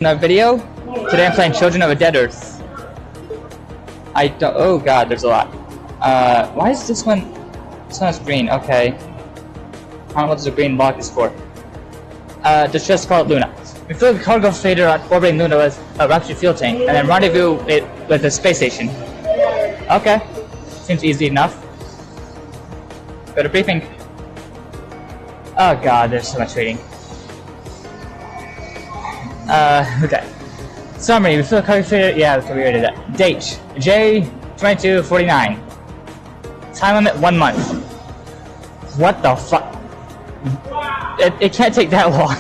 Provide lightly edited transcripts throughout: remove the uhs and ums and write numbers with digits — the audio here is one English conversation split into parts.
In our video, today I'm playing Children of a Dead Earth. Oh god, there's a lot. Why is this one is green? Okay. I don't know what the green block is for. Let's just call it Luna. We fill the cargo freighter on orbiting Luna with a rocket fuel tank, and then rendezvous it with the space station. Okay. Seems easy enough. Go to briefing. Oh god, there's so much reading. Okay. Summary, we fill the cargo freighter. Yeah, we already did that. Date, J2249. Time limit, 1 month. What the fuck? It can't take that long.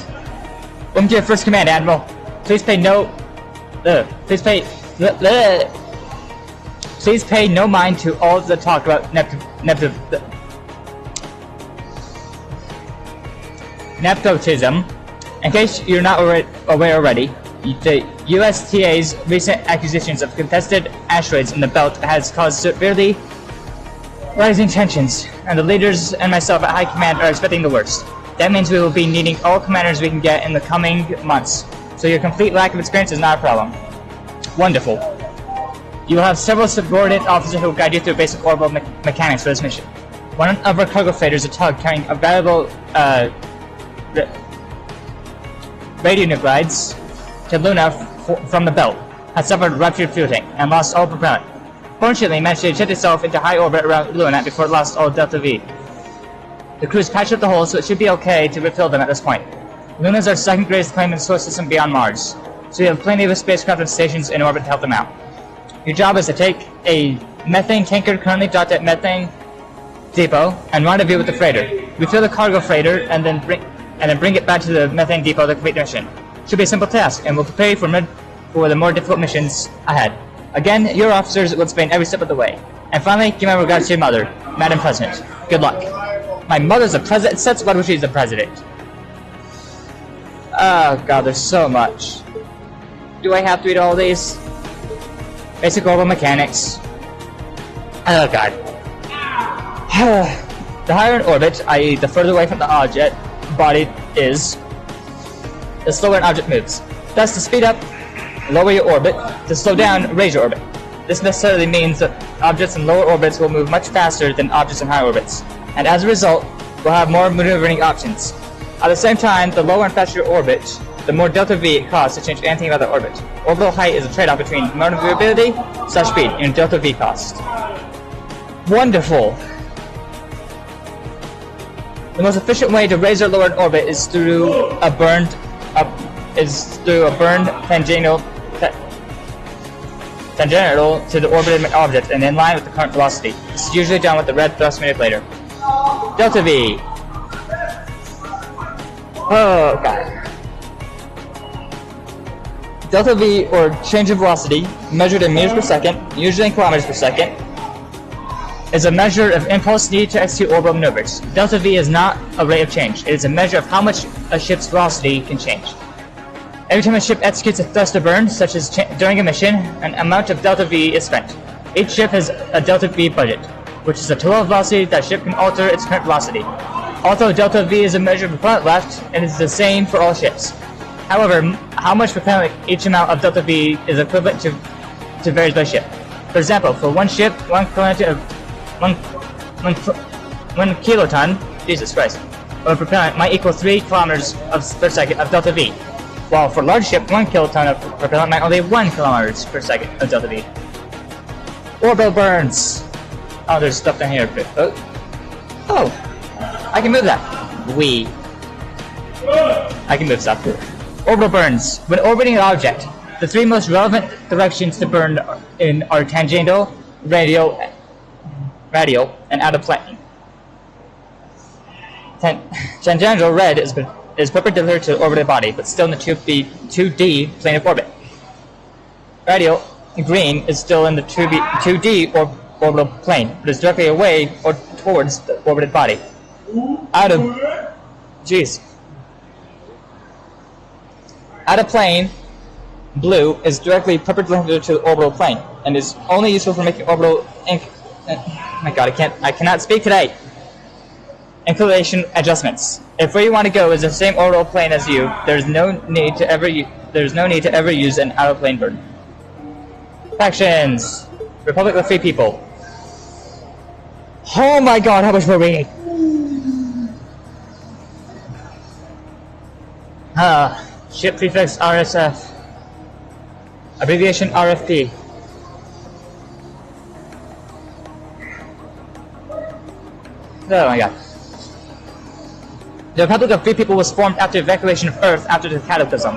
Welcome to your first command, Admiral. Please pay no... Please pay no mind to all the talk about nepotism. In case you're not aware already, the USTA's recent acquisitions of contested asteroids in the belt has caused severely rising tensions, and the leaders and myself at High Command are expecting the worst. That means we will be needing all commanders we can get in the coming months, so your complete lack of experience is not a problem. Wonderful. You will have several subordinate officers who will guide you through basic orbital mechanics for this mission. One of our cargo freighters, a tug carrying a valuable radionuclides to Luna from the belt, has suffered ruptured fuel tank and lost all propellant. Fortunately, it managed to eject itself into high orbit around Luna before it lost all Delta V. The crews patched up the holes, so it should be okay to refill them at this point. Luna is our second greatest claim in the solar system beyond Mars, so we have plenty of spacecraft and stations in orbit to help them out. Your job is to take a methane tanker currently docked at methane depot and rendezvous with the freighter. Refill the cargo freighter and then bring it back to the methane depot to complete the mission. Should be a simple task, and we'll prepare you for the more difficult missions ahead. Again, your officers will explain every step of the way. And finally, give my regards to your mother, Madam President. Good luck. My mother's the president? That's what she's the president. Oh god, there's so much. Do I have to read all these? Basic orbital mechanics. Oh god. The higher in orbit, i.e. the further away from the object body is, the slower an object moves. Thus, to speed up, lower your orbit. To slow down, raise your orbit. This necessarily means that objects in lower orbits will move much faster than objects in higher orbits, and as a result, we'll have more maneuvering options. At the same time, the lower and faster your orbit, the more delta V it costs to change anything about the orbit. Orbital height is a trade-off between maneuverability / speed and delta V cost. Wonderful! The most efficient way to raise or lower an orbit is through a burned tangential to the orbiting object and in line with the current velocity. This is usually done with the red thrust manipulator. Delta V. Oh god. Delta V, or change of velocity, measured in meters per second, usually in kilometers per second, is a measure of impulse needed to execute orbital maneuvers. Delta V is not a rate of change. It is a measure of how much a ship's velocity can change. Every time a ship executes a thrust or burn, such as during a mission, an amount of delta V is spent. Each ship has a delta V budget, which is the total velocity that ship can alter its current velocity. Although delta V is a measure of propellant left, it is the same for all ships. However, how much propellant each amount of delta V is equivalent to varies by ship. For example, for one ship, 1 kiloton, Jesus Christ, of propellant might equal 3 kilometers per second of delta V, while for large ship, 1 kiloton of propellant might only 1 kilometers per second of delta V. Orbital burns. Oh, there's stuff down here. Oh, I can move that. I can move stuff. Orbital burns. When orbiting an object, the 3 most relevant directions to burn are tangential, radial, and out of plane. Tangential red is perpendicular to the orbited body, but still in the 2D plane of orbit. Radial green is still in the 2D orbital plane, but is directly away or towards the orbited body. Out of plane, blue is directly perpendicular to the orbital plane, and is only useful for making orbital oh my god, I cannot speak today. Inclination adjustments. If where you want to go is the same orbital plane as you, there is no need to ever there's no need to ever use an out-of-plane bird. Factions. Republic of Free People. Oh my god, how much we're reading! Ship prefix RSF. Abbreviation RFP. Oh my god. The Republic of Free People was formed after evacuation of Earth after the Cataclysm.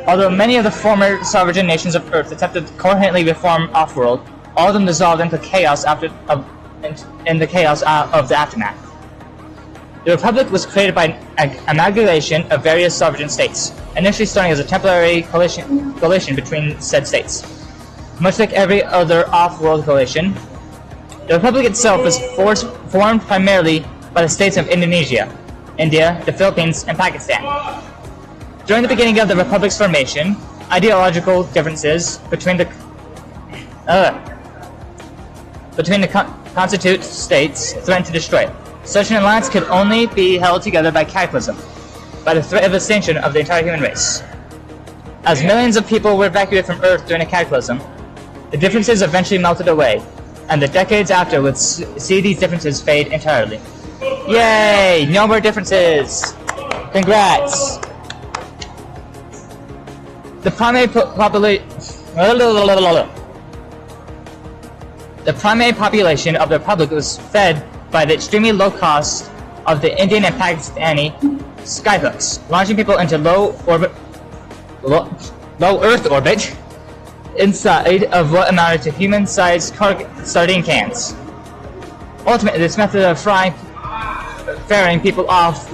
Although many of the former sovereign nations of Earth attempted to coherently reform Offworld, all of them dissolved into chaos in the chaos of the aftermath. The Republic was created by an amalgamation of various sovereign states, initially starting as a temporary coalition between said states. Much like every other off-world coalition, the Republic itself was formed primarily by the states of Indonesia, India, the Philippines, and Pakistan. During the beginning of the Republic's formation, ideological differences between the constituent states threatened to destroy it. Such an alliance could only be held together by cataclysm, by the threat of extinction of the entire human race. As millions of people were evacuated from Earth during a cataclysm, the differences eventually melted away, and the decades after would see these differences fade entirely. Yay! No more differences! Congrats! The primary population of the Republic was fed by the extremely low cost of the Indian and Pakistani skyhooks, launching people into low Earth orbit inside of what amounted to human-sized sardine cans. Ultimately, this method of ferrying people off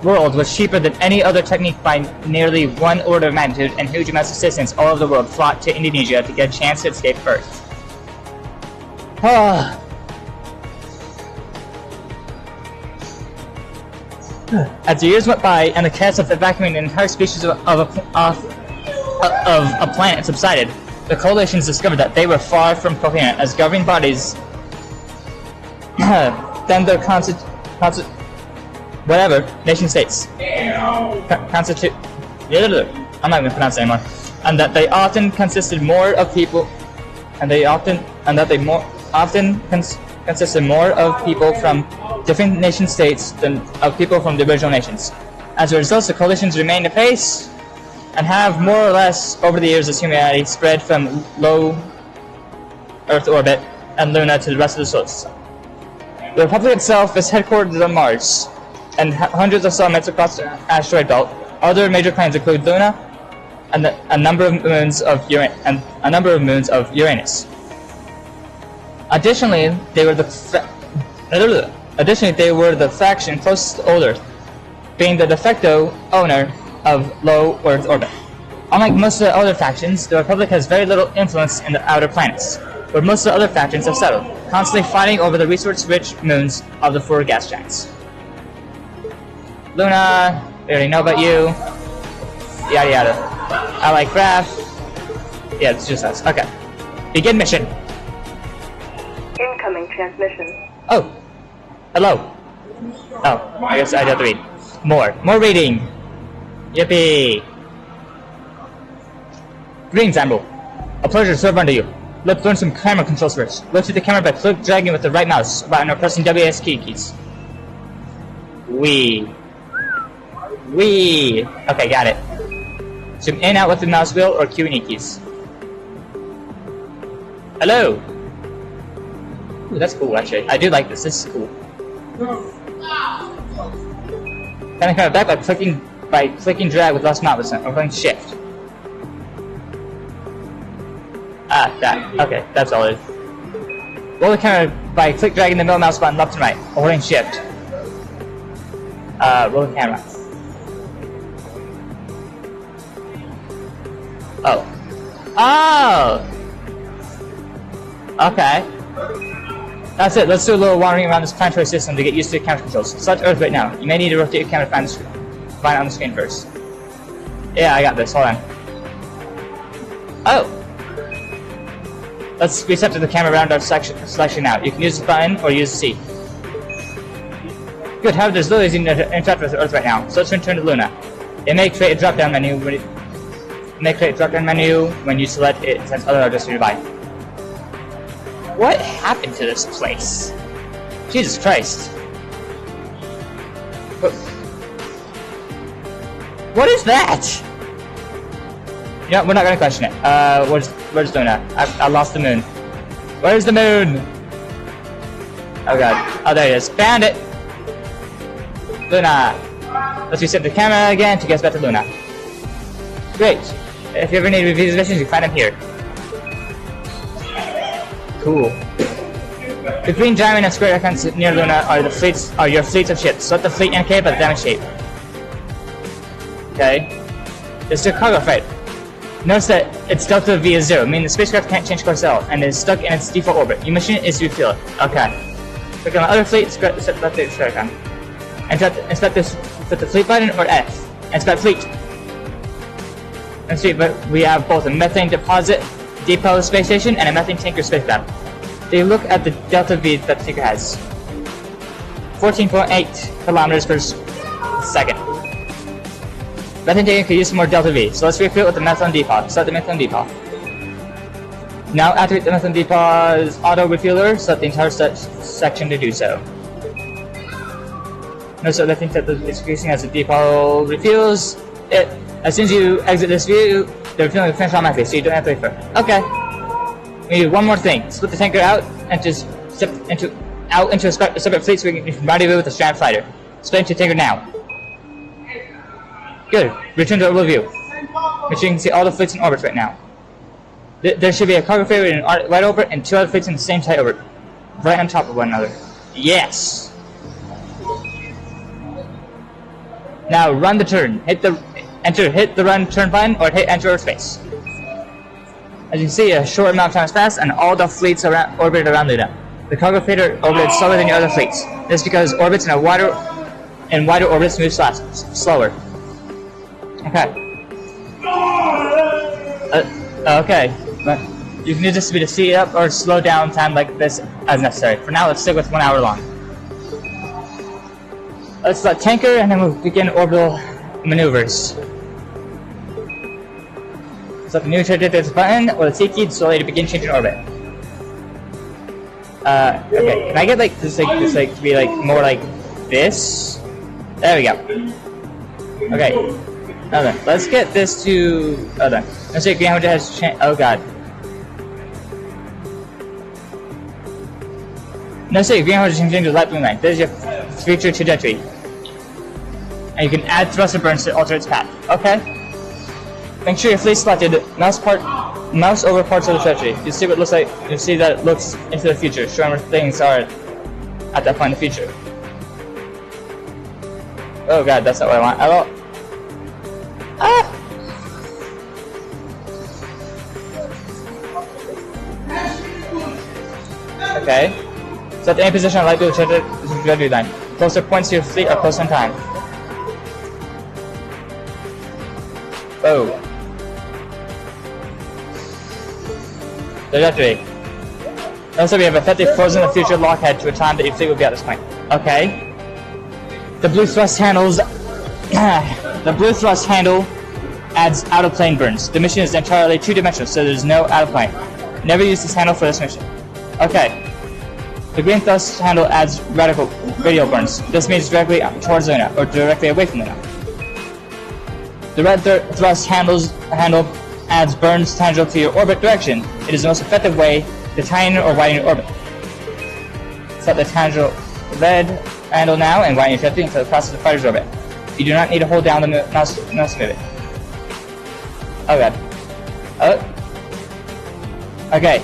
world was cheaper than any other technique by nearly one order of magnitude, and huge amounts of citizens all over the world flocked to Indonesia to get a chance to escape Earth. As the years went by and the chaos of evacuating an entire species of a planet subsided, the coalitions discovered that they were far from coherent as governing bodies than their nation states. I'm not even pronounce it anymore. And that they often consisted more of people, consisted more of people from different nation states than of people from the original nations. As a result, the coalitions remained apace and have more or less, over the years as humanity, spread from low Earth orbit and Luna to the rest of the solar system. The Republic itself is headquartered on Mars, and hundreds of settlements across the asteroid belt. Other major planets include Luna and a number of moons of Uranus. Additionally, they were the faction closest to Earth, being the de facto owner of low Earth orbit. Unlike most of the other factions, the Republic has very little influence in the outer planets, where most of the other factions have settled, constantly fighting over the resource-rich moons of the four gas giants. Luna, we already know about you. Yada yada. I like Graph. Yeah, it's just us. Okay. Begin mission. Incoming transmission. Oh. Hello. Oh, I guess I have to read. More reading. Yippee. Greetings, Amber. A pleasure to serve under you. Let's learn some camera controls first. Rotate the camera by click dragging with the right mouse button or pressing WS keys. Wee. Okay, got it. Zoom in and out with the mouse wheel or Q and E keys. Hello. Ooh, that's cool actually. I do like this. This is cool. Can I come back by clicking drag with left mouse button or clicking shift? Ah, that. Okay, that's all it is. Roll the camera by click dragging the middle mouse button left and right, or holding shift. Roll the camera. Oh. Okay. That's it. Let's do a little wandering around this planetary system to get used to the camera controls. Select Earth right now. You may need to rotate your camera to find it on the screen first. Yeah, I got this. Hold on. Oh. Let's reset to the camera around our selection now. You can use the button or use C. Good, however, there's little easy to interact with Earth right now, so let's return to Luna. It may create a drop-down menu Make a drop-down menu. When you select it, it says other address nearby. What happened to this place? Jesus Christ. What is that? You know, we're not gonna question it. Where's Luna? I lost the moon. Where's the moon? Oh god. Oh, there it is. Found it! Luna! Let's reset the camera again to get us back to Luna. Great. If you ever need reviews of missions, you can find them here. Cool. The green diamond and square icons near Luna are your fleets of ships. Select the fleet indicated by the diamond shape. Okay. This is a cargo freight. Notice that its delta V is 0, meaning the spacecraft can't change course at all, and is stuck in its default orbit. Your mission is to refuel it. Okay. Click on the other fleet, set the square icon. Inspect the fleet button or F. Inspect fleet. Let's see, but we have both a methane deposit depot space station and a methane tanker spacecraft. They look at the delta V that the tanker has. 14.8 kilometers per second. Methane tanker could use some more delta V, so let's refuel it with the methane depot. Start the methane depot. Now activate the methane depot's auto refueler, set the entire section to do so. Notice that I think that it's increasing as the depot refuels. As soon as you exit this view, the refueling will finish automatically, so you don't have to wait for it. Okay. We need one more thing. Split the tanker out and just step into a separate fleet so we can rendezvous with the stranded fighter. Split into the tanker now. Good. Return to orbital view. Make sure you can see all the fleets in orbit right now. There should be a cargo freighter in right orbit and 2 other fleets in the same tight orbit, right on top of one another. Yes. Now run the turn. Hit the run turn button or hit enter or space. As you can see, a short amount of time has passed and all the fleets orbited around Luna. The cargo freighter orbited slower than your other fleets. This is because orbits in wider orbits move slower. Okay. Okay. But you can use this to speed up or slow down time like this as necessary. For now, let's stick with 1 hour long. Let's select tanker and then we'll begin orbital maneuvers. Select the new trajectory button or the T key slowly to begin changing orbit. Okay. Can I get like this to be like more like this? There we go. Okay. Okay. Let's get this to. Hold on. Let's see. Green has changed. Oh god. No, say green is changing to light blue line. This is your future trajectory. And you can add thruster burns to alter its path. Okay. Make sure your fleet selected mouse over parts of the trajectory. You see what it looks like. You see that it looks into the future, showing where things are at that point in the future. Oh god, that's not what I want. I don't. Ah. Okay. So at any position on light blue trajectory line. Closer points to your fleet are close on time. Oh. Trajectory. Also, we have effectively frozen the future lockhead to a time that your fleet will be at this point. Okay. The blue thrust handles. The blue thrust handle adds out-of-plane burns. The mission is entirely two-dimensional, so there's no out-of-plane. Never use this handle for this mission. Okay. The green thrust handle adds radial burns. This means directly towards Luna, or directly away from Luna. The red thrust handle adds burns tangential to your orbit direction. It is the most effective way to tighten or widen your orbit. Set the tangential red handle now and widen your trajectory until it crosses the fighter's orbit. You do not need to hold down the mouse to move it. Oh god. Oh. Okay.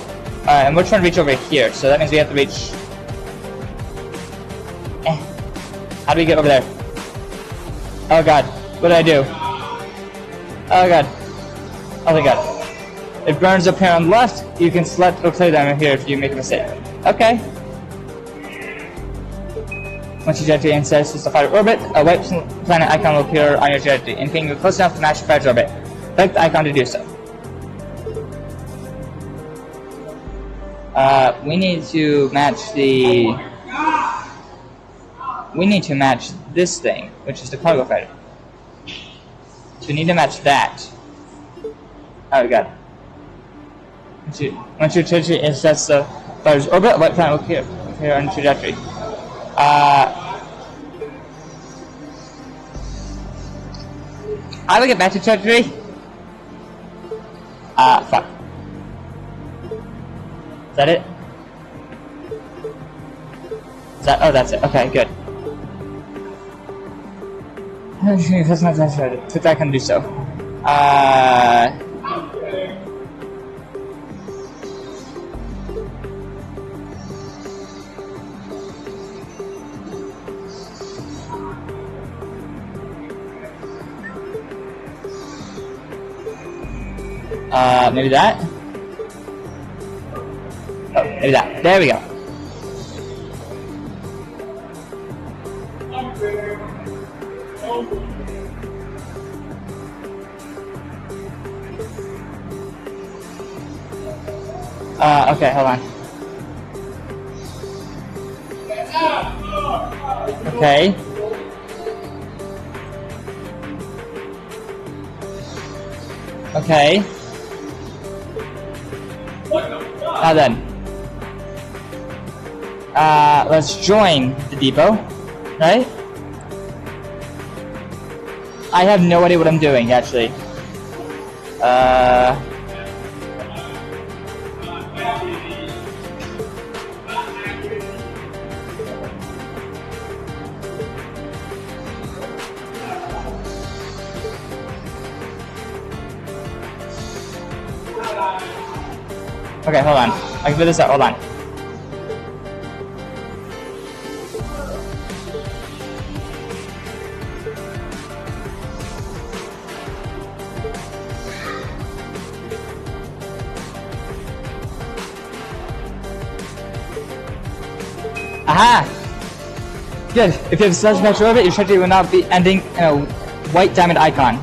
And we're trying to reach over here, so that means we have to reach. How do we get over there? Oh god. What did I do? Oh god. Oh my god. It burns up here on the left. You can select or clear them here if you make a mistake. Okay. Once your trajectory intersects the fighter orbit, a white planet icon will appear on your trajectory, indicating you're close enough to match the fighter's orbit. Click the icon to do so. We need to match the. We need to match this thing, which is the cargo fighter. So we need to match that. Oh god. Once your trajectory intersects the fire's orbit, what planet will appear on trajectory? I will get back to trajectory. Fuck. Is that it? Is that? Oh, that's it. Okay, good. That's not necessary. But I can do so. Maybe that? Oh, maybe that. There we go. Okay, hold on. Okay. Okay. Now then. Let's join the depot, right? I have no idea what I'm doing, actually. Okay, hold on. I can figure this out. Hold on. Aha! Good. If you have such much orbit, your trajectory will not be ending in a white diamond icon.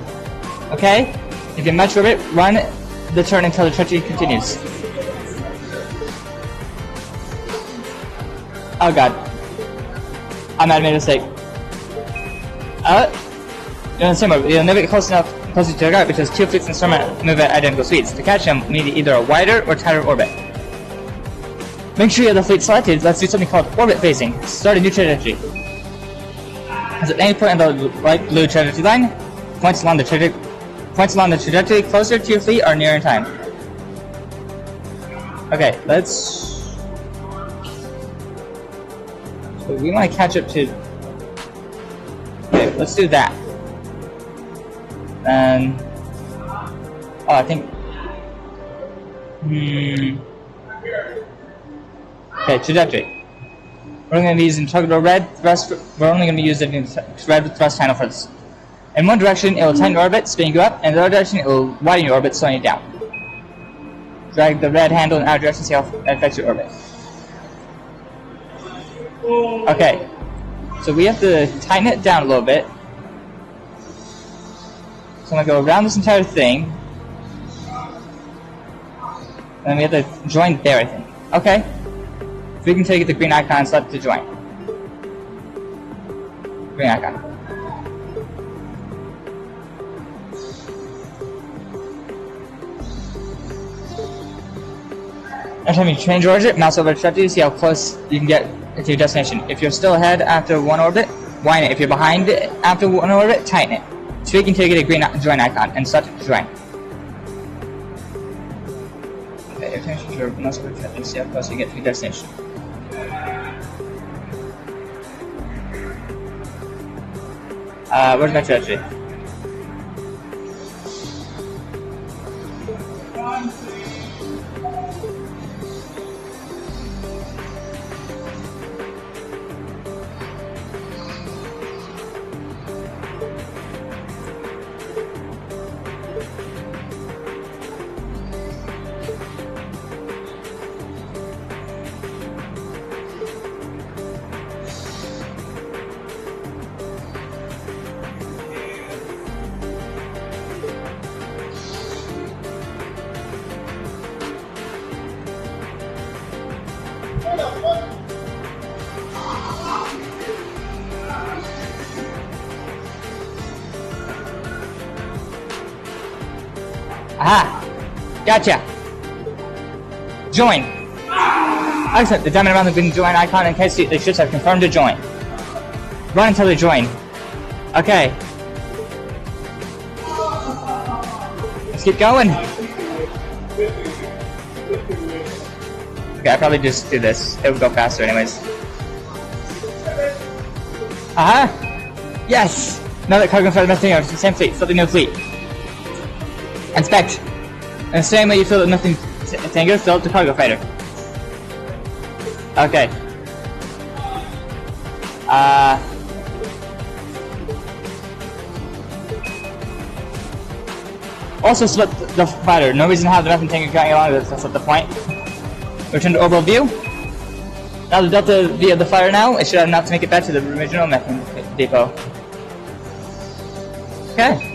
Okay? If you have much orbit, run the turn until the trajectory continues. Oh god. I might have made a mistake. You're in the same orbit. You'll never get close enough closer to your guard because two fleets in storm move at identical speeds. To catch them, we need either a wider or tighter orbit. Make sure you have the fleet selected. Let's do something called orbit phasing. Start a new trajectory. As at any point on the light blue trajectory line, points along the trajectory closer to your fleet are near in time. Okay, let's. So we want to catch up to. Okay, let's do that. And oh, I think. Okay, trajectory. We're only going to be using target red thrust. We're only going to be using red thrust channel for this. In one direction, it will tighten your orbit, spinning you up, and in the other direction, it will widen your orbit, slowing you down. Drag the red handle in our direction, see how it affects your orbit. Okay, so we have to tighten it down a little bit. So I'm going to go around this entire thing. And we have to join there, I think. Okay. If we can take the green icon, select to join. Green icon. Every time you change orbit, mouse over the trajectory to see how close you can get to your destination. If you're still ahead after one orbit, widen it. If you're behind after one orbit, tighten it. So you can take a green join icon and select to join. Okay, every time you change your mouse over the trajectory to see how close you get to your destination. Where's my trajectory? Aha! Gotcha. Join. Excellent. The diamond around the green join icon in case the ships have confirmed to join. Run until they join. Okay. Let's keep going. Okay, I'll probably just do this. It will go faster anyways. Yes! Now that cargo for the methane are the same fleet, still the new fleet. Inspect. In the same way you fill the nothing tanker, fill up the cargo fighter. Okay. Also split the fighter. No reason to have the nothing tanker going along with this, that's not the point. Return to orbital view. Now the delta V of the fighter now, it should have enough to make it back to the original methane depot. Okay.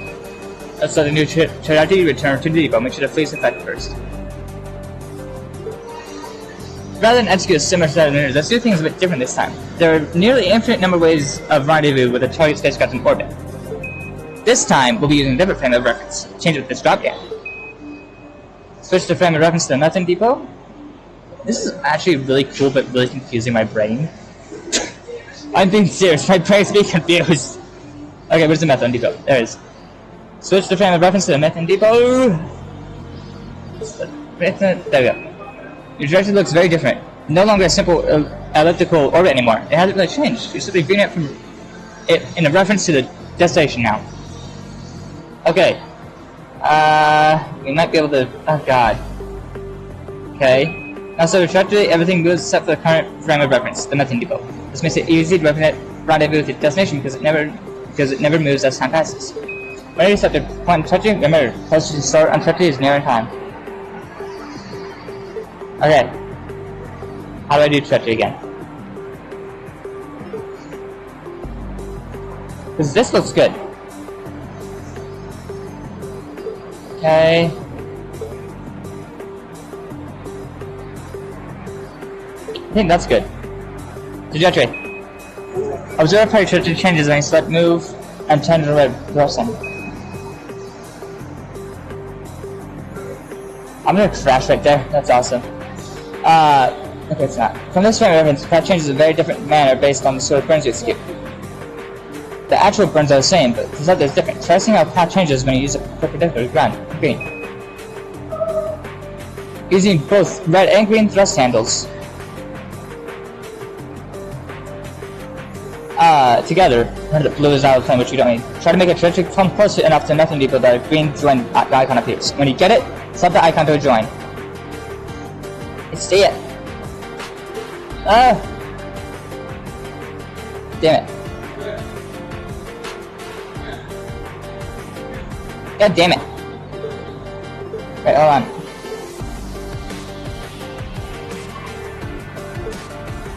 Let's start a new trajectory, return to the depot. Make sure the fleet's effect first. Rather than execute a similar set of maneuvers, let's do things a bit different this time. There are nearly infinite number of ways of rendezvous with a target spacecraft in orbit. This time, we'll be using a different frame of reference. Change it with this drop down. Switch the frame of reference to the methane depot. This is actually really cool, but really confusing my brain. I'm being serious, my brain's being confused. Okay, where's the methane depot? There it is. Switch the frame of reference to the methane depot. There we go. Your trajectory looks very different. No longer a simple elliptical orbit anymore. It hasn't really changed. You're simply viewing it from in a reference to the destination now. Okay. We might be able to. Oh god. Okay. Now, so the trajectory, everything moves except for the current frame of reference, the methane depot. This makes it easy to rendezvous with the destination because it never moves as time passes. When you set the point of trajectory, remember, closest to the start on trajectory is near in time. Okay. How do I do trajectory again? Because this looks good. Okay. I think that's good. Trajectory. Observe how your trajectory changes when you select move and turn to the right direction. I'm gonna crash right there. That's awesome. Okay, it's not. From this frame of reference, path changes in a very different manner based on the sort of burns you execute. The actual burns are the same, but the result is different. Try seeing how path changes when you use a perpendicular ground. Green. Using both red and green thrust handles. Together, the blue is out of the plane, which you don't need. Try to make a trajectory come close enough to the methane depot that a green join icon appears. When you get it, set the icon to a join. See it. Damn it. God damn it. Wait, hold on.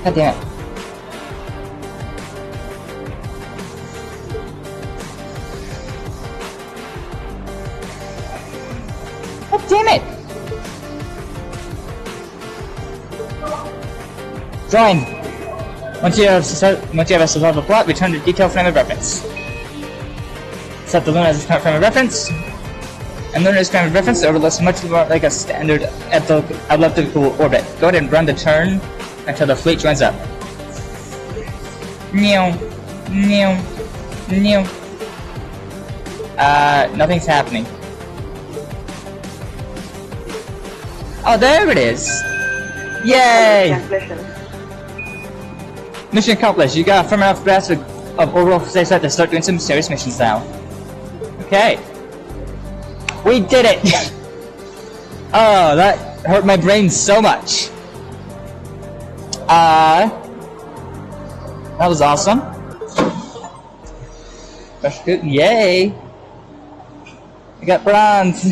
God damn it. God damn it! Join! Once you have a survival plot, return to detailed frame of reference. Set the Luna as a current frame of reference. And Luna's frame of reference overlooks much more like a standard elliptical orbit. Go ahead and run the turn until the fleet joins up. Meow. Meow. Meow. Nothing's happening. Oh, there it is! Yay! Mission accomplished. You got a firm enough grasp of overall spaceflight to start doing some serious missions now. Okay. We did it! Oh, that hurt my brain so much. That was awesome. Yay! I got bronze.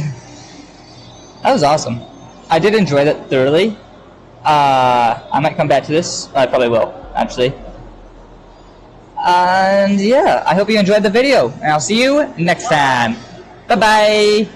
That was awesome. I did enjoy that thoroughly. I might come back to this. I probably will, actually. And yeah, I hope you enjoyed the video, and I'll see you next time. Bye-bye!